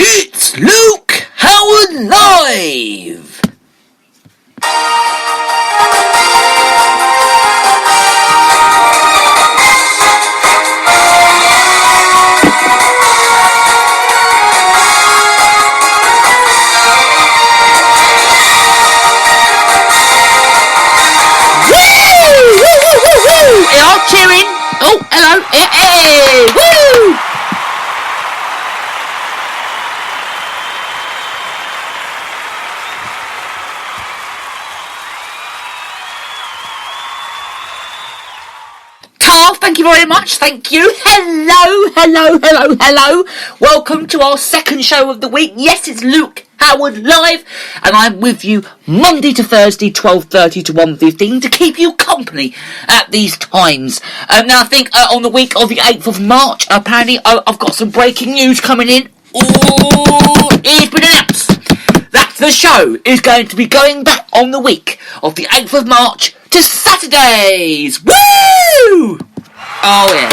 It's Luke Howard Live! They are cheering! Oh, hello! Hey! Woo! Carl, thank you very much. Thank you. Hello. Welcome to our second show of the week. Yes, it's Luke Howard Live, and I'm with you Monday to Thursday, 12:30 to 1:15, to keep you company at these times. Now, I think on the week of the 8th of March, apparently I've got some breaking news coming in. Ooh, it's been announced that the show is going to be going back on the week of the 8th of March to Saturdays. Woo! Oh, yeah.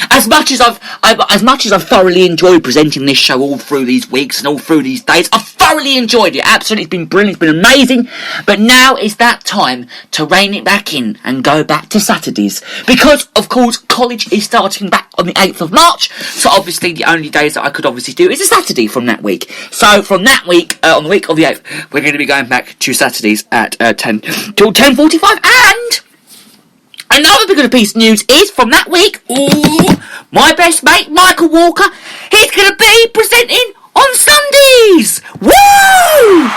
As much as I've thoroughly enjoyed presenting this show all through these weeks and all through these days, I've thoroughly enjoyed it. Absolutely, it's been brilliant, it's been amazing. But now is that time to rein it back in and go back to Saturdays. Because, of course, college is starting back on the 8th of March. So, obviously, the only days that I could obviously do is a Saturday from that week. So, from that week, on the week of the 8th, we're going to be going back to Saturdays at 10 till 10:45. And another big piece of news is from that week. Ooh, my best mate Michael Walker, he's going to be presenting on Sundays. Woo!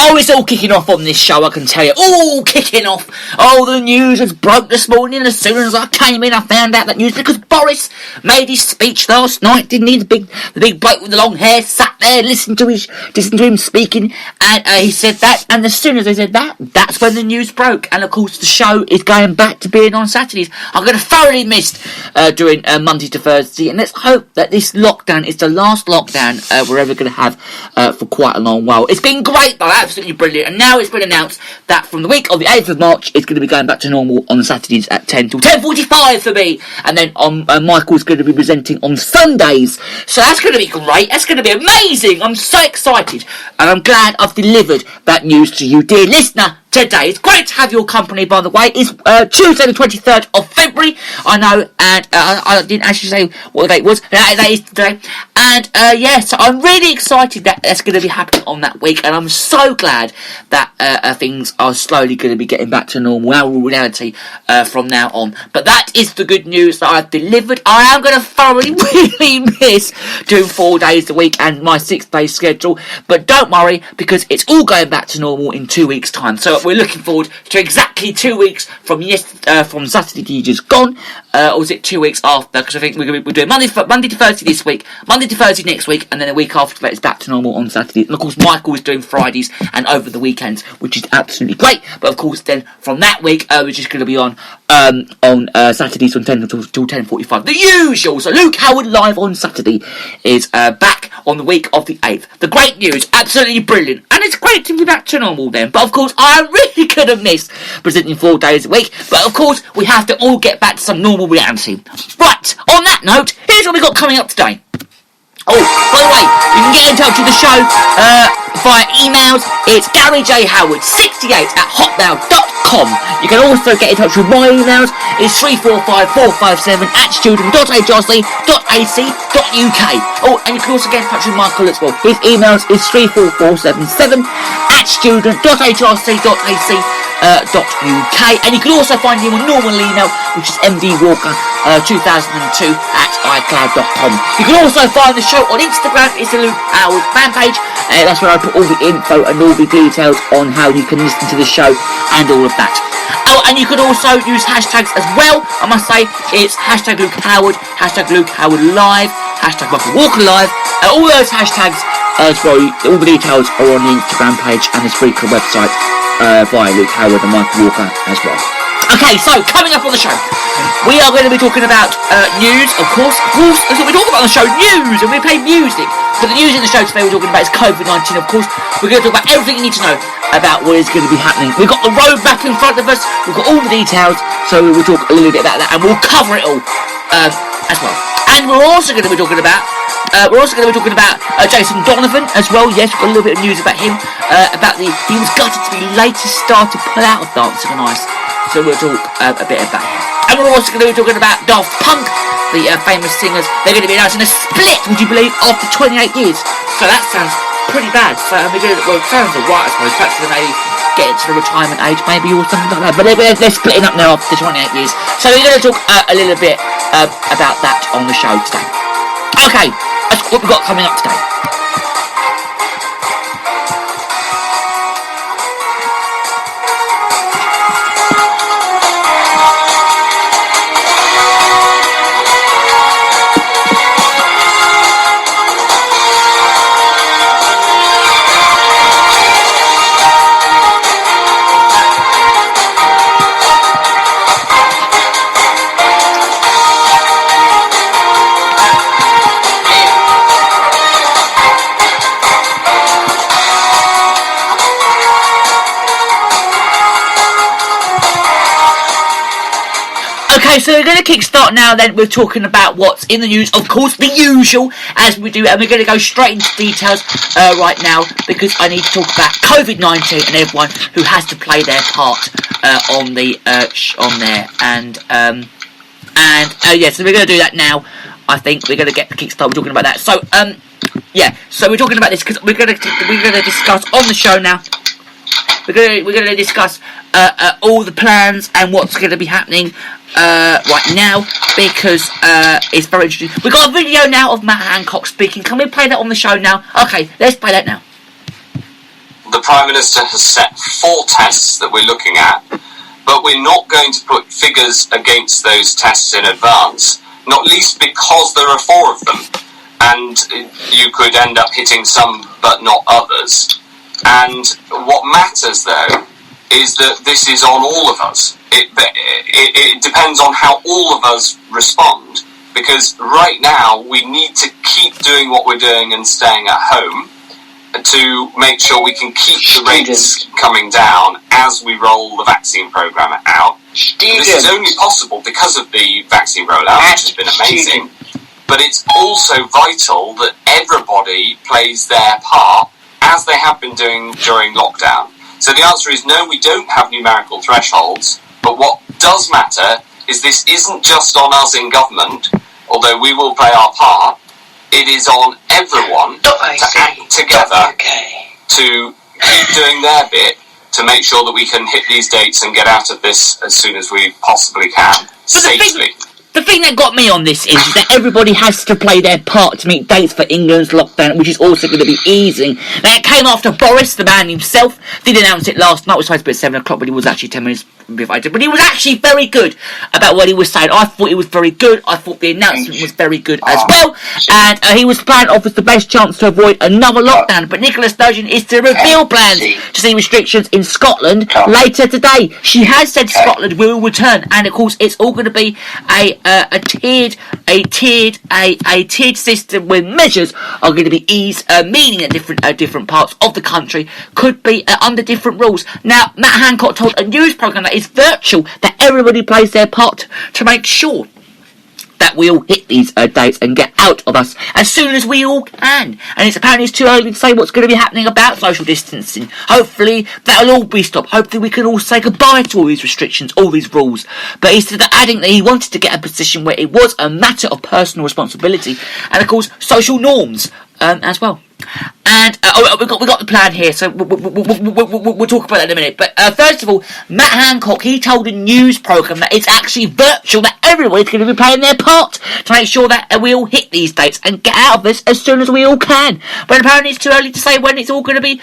Oh, it's all kicking off on this show, I can tell you. All kicking off. Oh, the news has broke this morning. As soon as I came in, I found out that news because Boris made his speech last night, didn't he? The big bloke with the long hair sat there, listening to him speaking, and he said that. And as soon as they said that, that's when the news broke. And of course, the show is going back to being on Saturdays. I'm going to thoroughly miss doing Monday to Thursday, and let's hope that this lockdown is the last lockdown we're ever going to have for quite a long while. It's been great, though. Absolutely brilliant. And now it's been announced that from the week of the 8th of March, it's going to be going back to normal on Saturdays at 10 till 10:45 for me. And then Michael's going to be presenting on Sundays. So that's going to be great. That's going to be amazing. I'm so excited. And I'm glad I've delivered that news to you, dear listener, today. It's great to have your company, by the way. It's Tuesday the 23rd of February, I know, and I didn't actually say what the date was. That is today. And so I'm really excited that that's going to be happening on that week, and I'm so glad that things are slowly going to be getting back to normal, our reality from now on. But that is the good news that I've delivered. I am going to thoroughly really miss doing 4 days a week and my 6-day schedule, but don't worry, because it's all going back to normal in 2 weeks' time. So we're looking forward to exactly 2 weeks from Saturday just gone, or was it 2 weeks after? Because I think we're doing Monday to Thursday this week, Monday to Thursday next week, and then a week after that it's back to normal on Saturday. And of course, Michael is doing Fridays and over the weekends, which is absolutely great. But of course, then from that week, we're just going to be on Saturdays from 10 till 10:45. The usual. So Luke Howard Live on Saturday is back on the week of the 8th. The great news, absolutely brilliant, and it's great to be back to normal then. But of course, I really could have missed presenting 4 days a week. But of course, we have to all get back to some normal reality. Right, on that note, here's what we got coming up today. Oh, by the way, you can get in touch with the show via emails. It's GaryJ.Howard68@hotmail.com. You can also get in touch with my emails. It's 345-457@student.hrc.ac.uk. Oh, and you can also get in touch with Michael as well. His emails is 34477@student.hrc.ac.uk. And you can also find him on normal email, which is mdwalker2002@icloud.com. You can also find the show on Instagram. It's the Luke Howard fan page. That's where I put all the info and all the details on how you can listen to the show and all of that. Oh, and you can also use hashtags as well. I must say, it's hashtag Luke Howard, hashtag Luke Howard Live, hashtag Michael Walker Live. All those hashtags as well. All the details are on the Instagram page and the Spreaker website. by Luke Howard and Michael Walker as well. Okay, so coming up on the show, we are going to be talking about news, of course. That's what we talk about on the show, news, and we play music. But the news in the show today we're talking about is COVID-19, of course. We're going to talk about everything you need to know about what is going to be happening. We've got the road back in front of us, we've got all the details, so we will talk a little bit about that, and we'll cover it all as well. And we're also going to be talking about Jason Donovan as well. Yes, we've got a little bit of news about him. He was gutted to be latest star to pull out of Dancing on Ice. So we'll talk a bit about him. And we're also going to be talking about Daft Punk, the famous singers. They're going to be announcing a split, would you believe, after 28 years. So that sounds pretty bad. So it sounds alright, I suppose. Perhaps when they get into the retirement age, maybe, or something like that. But they're splitting up now after 28 years. So we're going to talk a little bit about that on the show today. Okay, that's what we've got coming up today. Okay, so we're going to kickstart now then. We're talking about what's in the news, of course, the usual, as we do, and we're going to go straight into details right now, because I need to talk about COVID-19 and everyone who has to play their part on there, so we're going to do that now. I think we're going to get the kickstart. We're talking about that. So, so we're talking about this because we're going to discuss on the show now. We're going to discuss all the plans and what's going to be happening right now, because it's very interesting. We've got a video now of Matt Hancock speaking. Can we play that on the show now? Okay, let's play that now. The Prime Minister has set 4 tests that we're looking at, but we're not going to put figures against those tests in advance, not least because there are 4 of them, and you could end up hitting some but not others. And what matters, though, is that this is on all of us. It depends on how all of us respond, because right now we need to keep doing what we're doing and staying at home to make sure we can keep the rates coming down as we roll the vaccine programme out. This is only possible because of the vaccine rollout, which has been amazing, but it's also vital that everybody plays their part, as they have been doing during lockdown. So the answer is no, we don't have numerical thresholds, but what does matter is this isn't just on us in government, although we will play our part. It is on everyone to act together to keep doing their bit to make sure that we can hit these dates and get out of this as soon as we possibly can, safely. The thing that got me on this is that everybody has to play their part to meet dates for England's lockdown, which is also going to be easing. Now, it came after Boris, the man himself, did announce it last night. It was supposed to be at 7 o'clock, but he was actually 10 minutes before I did. But he was actually very good about what he was saying. I thought it was very good. I thought the announcement was very good as well. And he was planning to offer the best chance to avoid another lockdown. But Nicola Sturgeon is to reveal plans to see restrictions in Scotland later today. She has said Scotland will return, and of course it's all going to be a tiered system where measures are going to be eased, meaning that different parts of the country could be under different rules. Now, Matt Hancock told a news programme that is virtual that everybody plays their part to make sure that we all hit these dates and get out of us as soon as we all can. And it's apparently too early to say what's going to be happening about social distancing. Hopefully that'll all be stopped. Hopefully we can all say goodbye to all these restrictions, all these rules. But he said that, adding that he wanted to get a position where it was a matter of personal responsibility and of course social norms as well. And we got the plan here, so we'll talk about that in a minute. But first of all, Matt Hancock, he told a news programme that it's actually virtual, that everybody's going to be playing their part to make sure that we all hit these dates and get out of this as soon as we all can. But apparently it's too early to say when it's going to be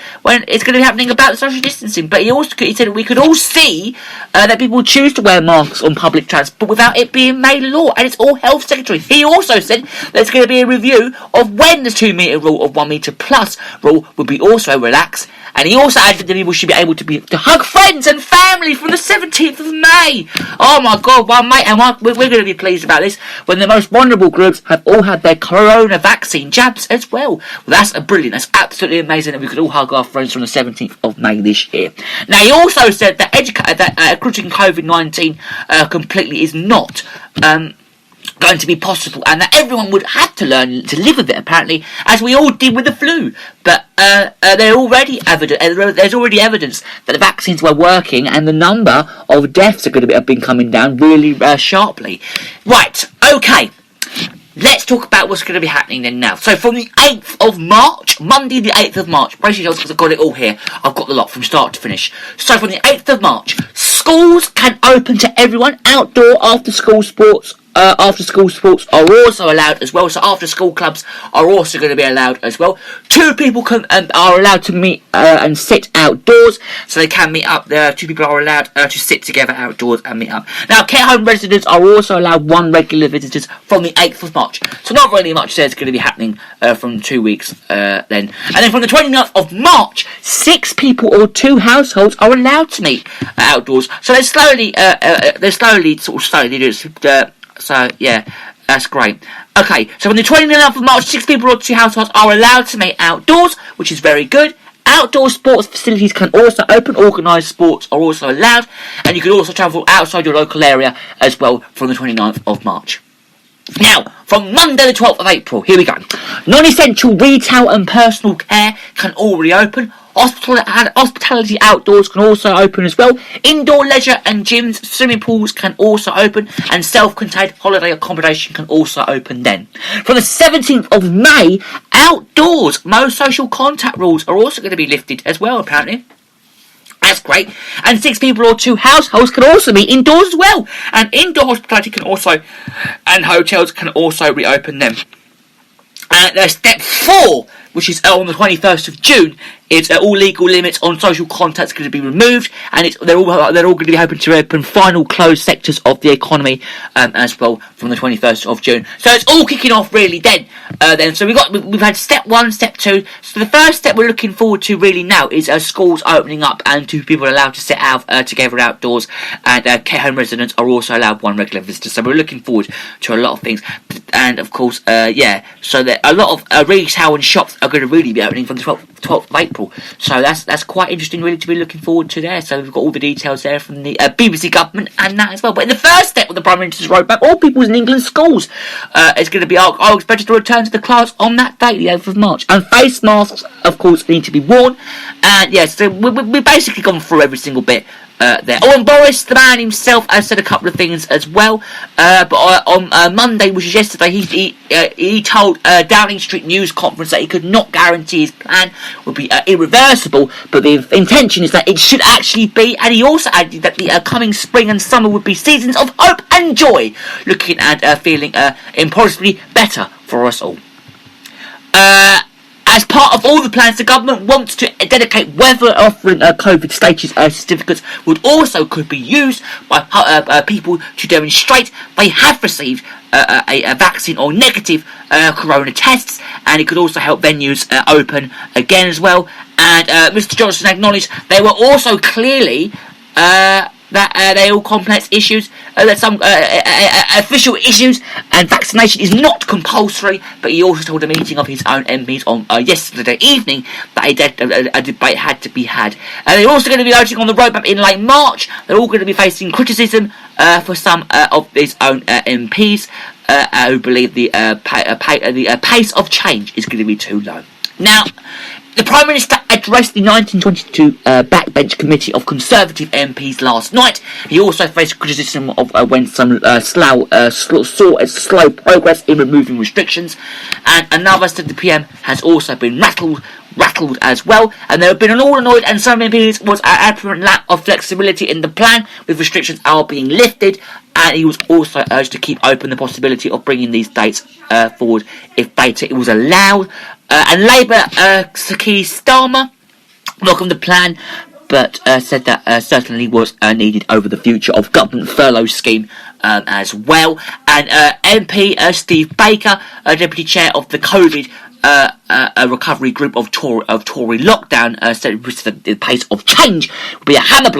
happening about social distancing. But he said we could all see that people choose to wear masks on public transport without it being made law, and it's all Health Secretary. He also said there's going to be a review of when the 2 metre rule of 1 metre plus rule will be also relaxed, And he also added that people should be able to hug friends and family from the 17th of May. Oh my God, we're going to be pleased about this when the most vulnerable groups have all had their corona vaccine jabs as well. Well, that's brilliant. That's absolutely amazing that we could all hug our friends from the 17th of May this year. Now, he also said that recruiting COVID-19 completely is not going to be possible, and that everyone would have to learn to live with it, apparently, as we all did with the flu. But there's already evidence that the vaccines were working, and the number of deaths are going to have been coming down really sharply. Right, okay. Let's talk about what's going to be happening then now. So from the 8th of March, Monday the 8th of March, brace yourselves because I've got it all here. I've got the lot from start to finish. So from the 8th of March, schools can open to everyone. Outdoor after school sports are also allowed as well. So after school clubs are also going to be allowed as well. 2 people are allowed to meet and sit outdoors, so they can meet up there. 2 people are allowed to sit together outdoors and meet up. Now, care home residents are also allowed 1 regular visitors from the 8th of March. So not really much there's going to be happening from 2 weeks then. And then from the 29th of March, 6 people or 2 households are allowed to meet outdoors. So they're slowly doing it. So, yeah, that's great. Okay, so on the 29th of March, 6 people or 2 households are allowed to meet outdoors, which is very good. Outdoor sports facilities can also open. Organised sports are also allowed. And you can also travel outside your local area as well from the 29th of March. Now, from Monday the 12th of April, here we go. Non-essential retail and personal care can all reopen. Hospitality outdoors can also open as well. Indoor leisure and gyms, swimming pools can also open, and self-contained holiday accommodation can also open then. From the 17th of May, outdoors, most social contact rules are also going to be lifted as well, apparently. That's great. And 6 people or 2 households can also meet indoors as well. And indoor hospitality and hotels can also reopen them. And step 4, which is on the 21st of June, is all legal limits on social contacts going to be removed, and they're all going to be hoping to open final closed sectors of the economy as well from the 21st of June. So it's all kicking off really then. So we've had step 1, step 2. So the first step we're looking forward to really now is schools opening up and 2 people allowed to sit out together outdoors, and care home residents are also allowed 1 regular visitor. So we're looking forward to a lot of things, and of course, so that a lot of retail and shops are going to really be opening from the 12th of April. So that's quite interesting really to be looking forward to there. So we've got all the details there from the BBC government and that as well. But in the first step of the Prime Minister's roadmap, all pupils in England's schools is going to be expected to return to the class on that date, the 8th of March. And face masks, of course, need to be worn. And yes, so we've basically gone through every single bit there. Oh, and Boris, the man himself, has said a couple of things as well. But on Monday, which is yesterday, he told Downing Street News Conference that he could not guarantee his plan would be irreversible, but the intention is that it should actually be. And he also added that the coming spring and summer would be seasons of hope and joy, looking at feeling impossibly better for us all. As part of all the plans, the government wants to dedicate whether offering COVID status certificates could be used by people to demonstrate they have received a vaccine or negative corona tests, and it could also help venues open again as well. And Mr. Johnson acknowledged there were also clearly that they're all complex issues, that some official issues, and vaccination is not compulsory. But he also told a meeting of his own MPs on yesterday evening that a debate had to be had. They're also going to be voting on the roadmap in late March. They're all going to be facing criticism for some of his own MPs who believe the pace of change is going to be too low. Now, the Prime Minister addressed the 1922 Backbench Committee of Conservative MPs last night. He also faced criticism of when some saw slow progress in removing restrictions. And another said the PM has also been rattled as well. And there have been an all annoyed, and some MPs was an apparent lack of flexibility in the plan, with restrictions are being lifted. And he was also urged to keep open the possibility of bringing these dates forward if data was allowed. And Labour, Keir Starmer welcomed the plan, but said that certainly was needed over the future of government furlough scheme as well. And MP Steve Baker, Deputy Chair of the COVID a recovery group of Tory lockdown said the pace of change will be a hammer blow